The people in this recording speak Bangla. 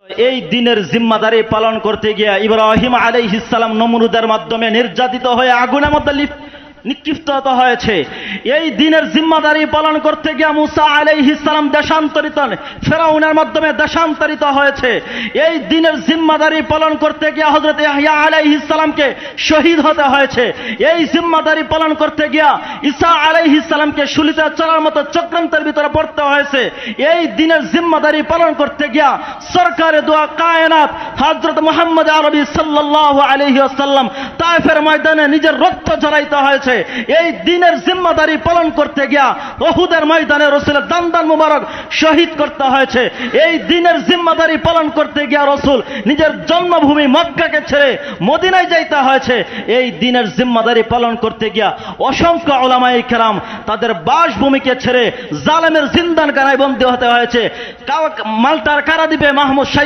এই দিনের জিম্মাদারি পালন করতে গিয়ে ইব্রাহিম আলাইহিস সালাম নমরুদের মাধ্যমে নির্যাতিত হয়ে আগুনের মধ্যে নিক্ষিপ্ত হয়েছে। এই দিনের জিম্মাদারি পালন করতে গিয়ে মুসা আলাইহিস সালাম দেশান্তরিত, ফেরাউনের মাধ্যমে দেশান্তরিত হয়েছে। এই দিনের জিম্মাদারি পালন করতে গিয়ে হযরত ইয়াহইয়া আলাইহিস সালামকে শহীদ হতে হয়েছে। এই জিম্মাদারি পালন করতে গিয়ে ঈসা আলাইহিস সালামকে শুলিতে চলার মতো চক্রান্তের ভিতরে পড়তে হয়েছে। এই দিনের জিম্মাদারি পালন করতে গিয়ে সরকারে দোয়া কায়নাত হযরত মুহাম্মদ আরবি সাল্লাল্লাহু আলাইহি ওয়াসাল্লাম তায়েফের ময়দানে নিজের রক্ত ঝরাইতে হয়েছে। এই দিনের জিম্মাদারি পালন করতে গিয়া উহুদের ময়দানে রাসূলের দান মুবারক শহীদ করতে হয়েছে। এই দিনের জিম্মাদারি পালন করতে গিয়া রাসূল নিজের জন্মভূমি মক্কাকে ছেড়ে মদিনায় যাইতে হয়েছে। এই দিনের জিম্মাদারি পালন করতে গিয়া অসংখ্য উলামায়ে কেরাম তাদের বাসভূমিকে ছেড়ে জালেমের জিন্দানখানায় বন্দী হতে হয়েছে। মাল্টার কারাদ্বীপে মাহমুদ